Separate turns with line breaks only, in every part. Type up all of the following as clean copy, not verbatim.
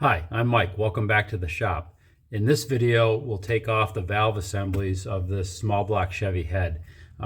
Hi, I'm Mike. Welcome back to the shop. In this video, we'll take off the valve assemblies of this small block Chevy head.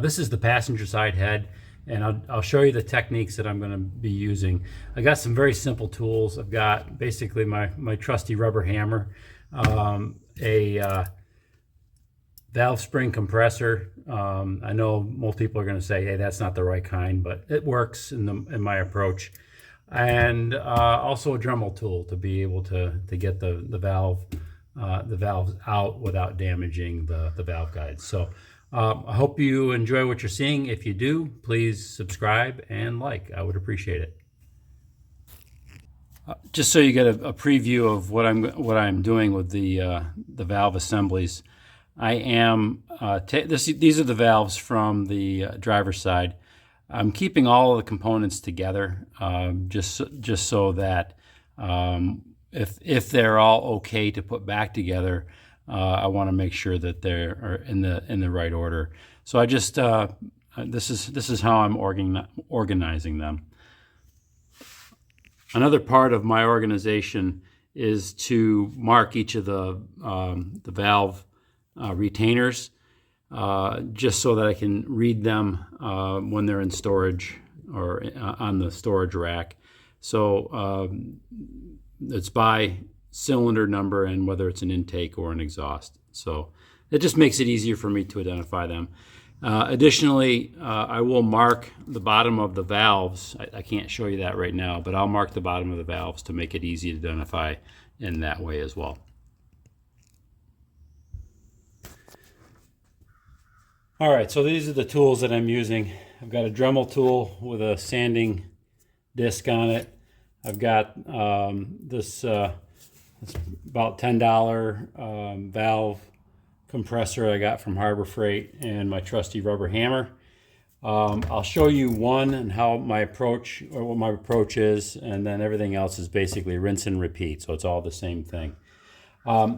This is the passenger side head, and I'll show you the techniques that I'm going to be using. I got some very simple tools. I've got basically my trusty rubber hammer, a valve spring compressor. I know most people are going to say, hey, that's not the right kind, but it works in my approach. And also a Dremel tool to be able to get the valves out without damaging the valve guides. So I hope you enjoy what you're seeing. If you do, please subscribe and like. I would appreciate it. Just so you get a preview of what I'm doing with the valve assemblies, I am these are the valves from the driver's side. I'm keeping all of the components together, just so that if they're all okay to put back together, I want to make sure that they're in the right order. So I just this is how I'm organizing them. Another part of my organization is to mark each of the valve retainers. Just so that I can read them when they're in storage or on the storage rack. So it's by cylinder number and whether it's an intake or an exhaust. So it just makes it easier for me to identify them. Additionally, I will mark the bottom of the valves. I can't show you that right now, but I'll mark the bottom of the valves to make it easy to identify in that way as well. All right, so these are the tools that I'm using. I've got a Dremel tool with a sanding disc on it. I've got this it's about $10 valve compressor I got from Harbor Freight, and my trusty rubber hammer. I'll show you one and how my approach, or what my approach is, and then everything else is basically rinse and repeat. So it's all the same thing.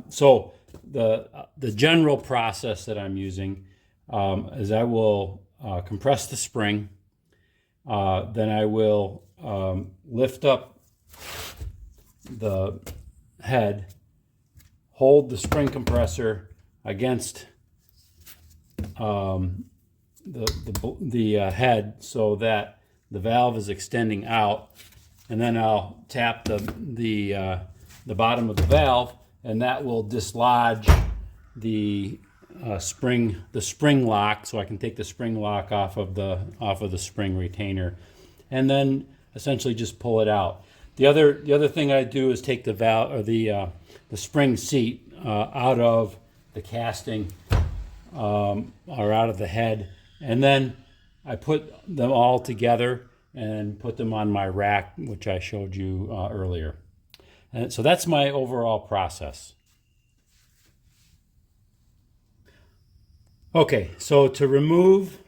So the general process that I'm using is I will compress the spring, then I will lift up the head, hold the spring compressor against the head so that the valve is extending out, and then I'll tap the bottom of the valve, and that will dislodge the spring lock, so I can take the spring lock off of the spring retainer, and then essentially just pull it out. The other thing I do is take the valve, or the spring seat out of the casting, or out of the head, and then I put them all together and put them on my rack, which I showed you earlier. And so that's my overall process. Okay, so to remove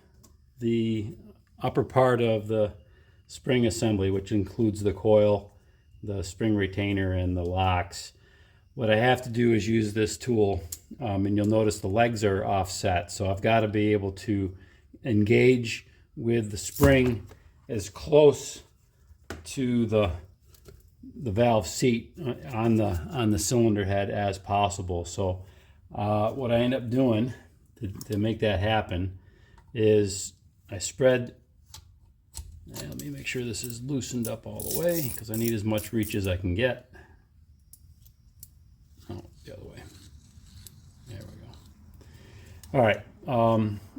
the upper part of the spring assembly, which includes the coil, the spring retainer, and the locks, what I have to do is use this tool, and you'll notice the legs are offset. So I've got to be able to engage with the spring as close to the valve seat on the cylinder head as possible. So what I end up doing to make that happen is I spread, let me make sure this is loosened up all the way because I need as much reach as I can get. Oh, the other way. There we go. All right,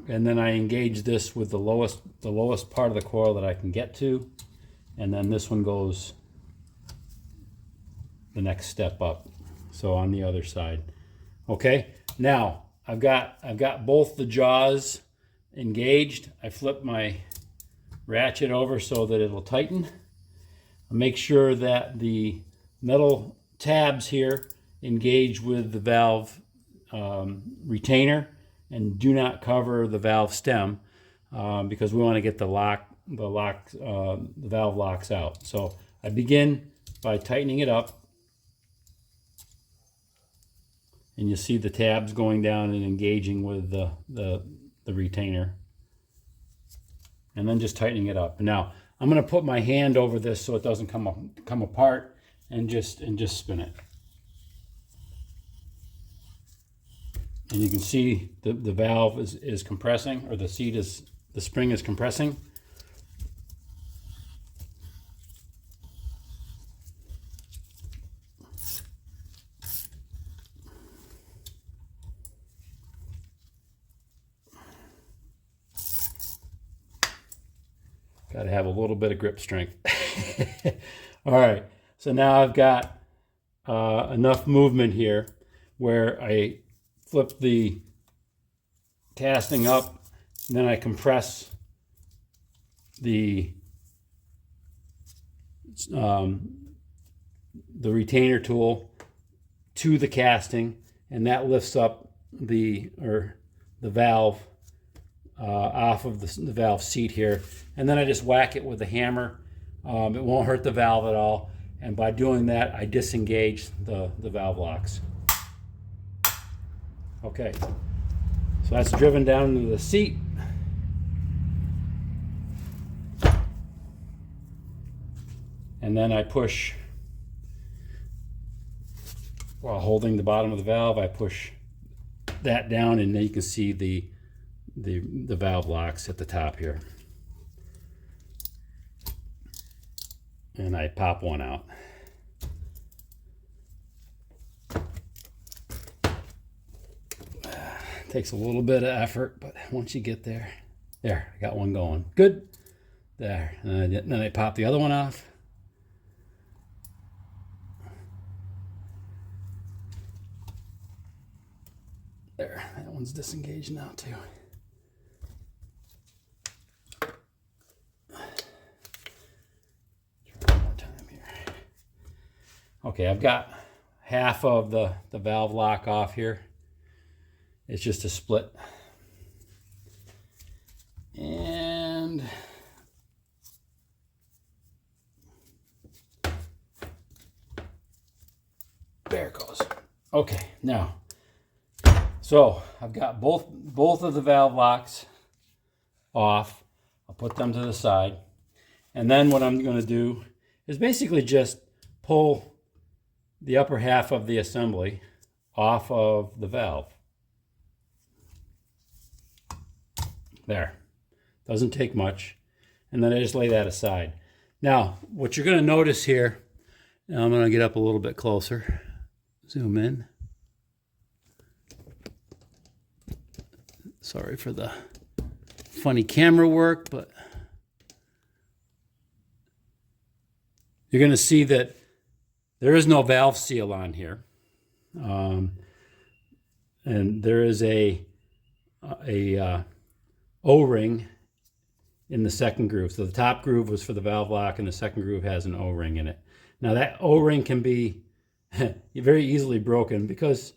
and then I engage this with the lowest part of the coil that I can get to, and then this one goes the next step up. So on the other side. Okay, now I've got both the jaws engaged. I flip my ratchet over so that it'll tighten. I make sure that the metal tabs here engage with the valve retainer and do not cover the valve stem, because we want to get the valve locks out. So I begin by tightening it up. And you see the tabs going down and engaging with the retainer. And then just tightening it up. Now, I'm going to put my hand over this so it doesn't come apart. and just spin it. And you can see the valve is compressing, or the spring is compressing. Got to have a little bit of grip strength. All right, so now I've got enough movement here where I flip the casting up, and then I compress the retainer tool to the casting, and that lifts up the valve off of the valve seat here, and then I just whack it with a hammer. It won't hurt the valve at all, and by doing that I disengage the valve locks. Okay, so that's driven down into the seat. And then I push, while holding the bottom of the valve, I push that down, and then you can see the valve locks at the top here. And I pop one out. Takes a little bit of effort, but once you get there, I got one going. Good. There. And then I pop the other one off. There. That one's disengaged now too. Try one more time here. Okay, I've got half of the valve lock off here. It's just a split. And there it goes. Okay, now, so I've got both of the valve locks off. I'll put them to the side. And then what I'm going to do is basically just pull the upper half of the assembly off of the valve. There. Doesn't take much. And then I just lay that aside. Now, what you're going to notice here, and I'm going to get up a little bit closer, zoom in. Sorry for the funny camera work, but you're going to see that there is no valve seal on here. And there is a O-ring in the second groove. So the top groove was for the valve lock, and the second groove has an O-ring in it. Now that O-ring can be very easily broken because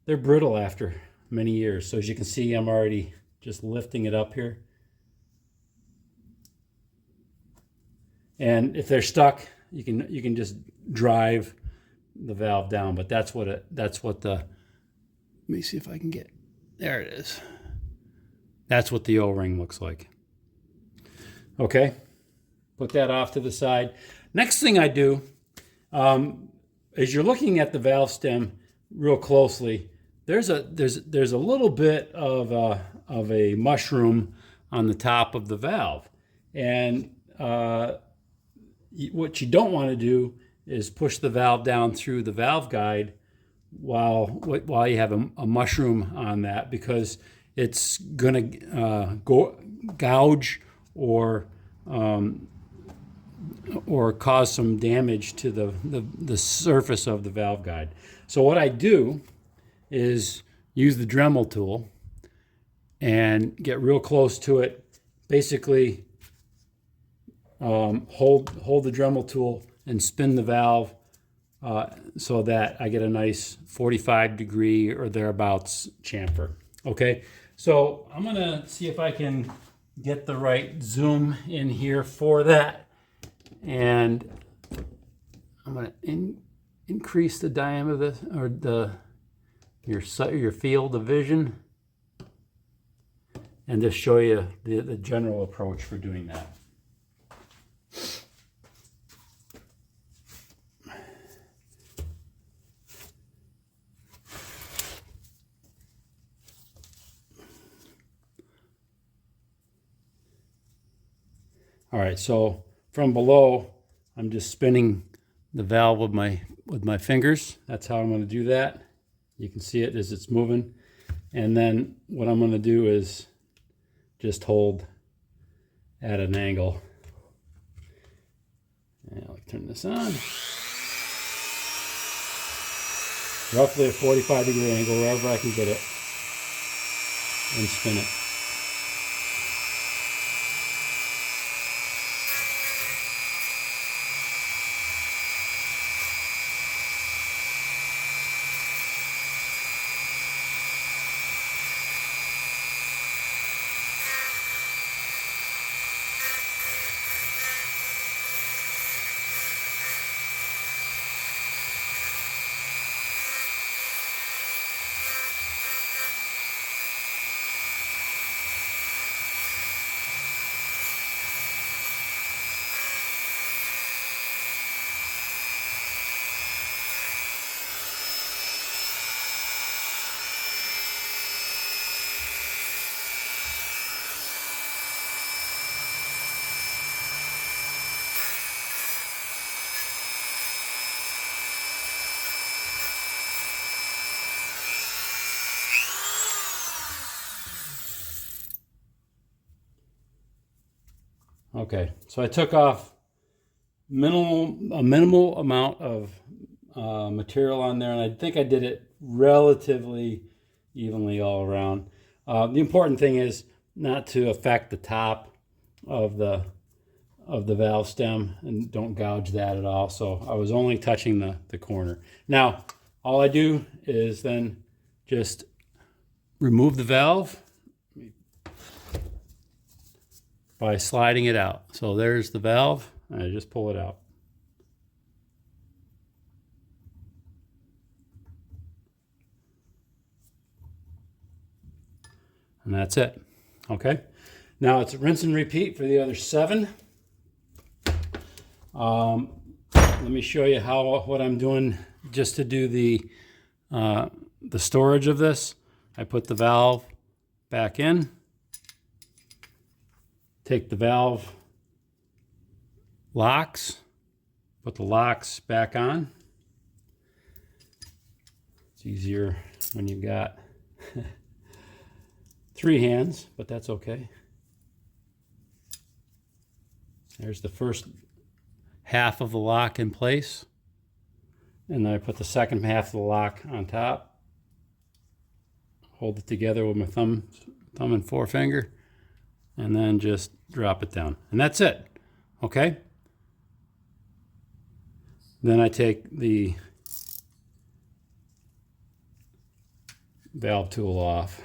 they're brittle after many years. So as you can see, I'm already just lifting it up here. And if they're stuck, you can just drive the valve down. But that's what let me see if I can get, there it is. That's what the O-ring looks like. Okay, put that off to the side. Next thing I do, as you're looking at the valve stem real closely, there's a little bit of a mushroom on the top of the valve, and what you don't want to do is push the valve down through the valve guide while you have a mushroom on that, because it's going to gouge or cause some damage to the surface of the valve guide. So what I do is use the Dremel tool and get real close to it. Basically, hold the Dremel tool and spin the valve so that I get a nice 45-degree or thereabouts chamfer. Okay, so I'm gonna see if I can get the right zoom in here for that, and I'm gonna increase the diameter or your field of vision, and just show you the general approach for doing that. All right, so from below, I'm just spinning the valve with my fingers. That's how I'm going to do that. You can see it as it's moving. And then what I'm going to do is just hold at an angle. And I'll turn this on. Roughly a 45-degree angle, wherever I can get it, and spin it. Okay, so I took off a minimal amount of material on there, and I think I did it relatively evenly all around. The important thing is not to affect the top of the valve stem, and don't gouge that at all. So I was only touching the corner. Now, all I do is then just remove the valve by sliding it out. So there's the valve, and I just pull it out. And that's it. Okay. Now it's rinse and repeat for the other 7. Let me show you what I'm doing just to do the storage of this. I put the valve back in. Take the valve locks, put the locks back on. It's easier when you've got 3 hands, but that's okay. There's the first half of the lock in place. And then I put the second half of the lock on top. Hold it together with my thumb and forefinger. And then just drop it down. And that's it. Okay? Then I take the valve tool off.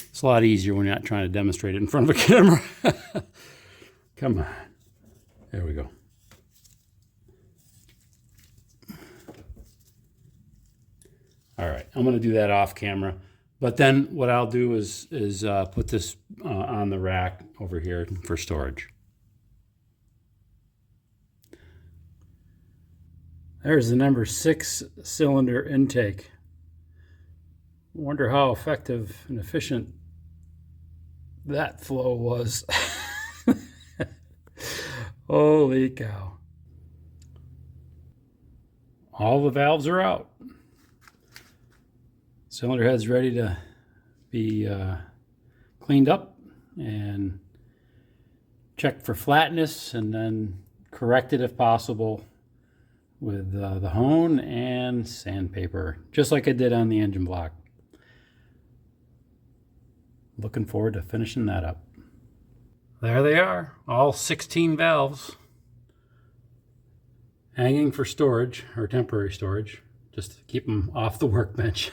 It's a lot easier when you're not trying to demonstrate it in front of a camera. Come on. There we go. All right, I'm going to do that off camera. But then what I'll do is put this on the rack over here for storage. There's the number 6 cylinder intake. Wonder how effective and efficient that flow was. Holy cow. All the valves are out. Cylinder head's ready to be cleaned up and checked for flatness, and then corrected if possible with the hone and sandpaper, just like I did on the engine block. Looking forward to finishing that up. There they are, all 16 valves hanging for storage, or temporary storage, just to keep them off the workbench.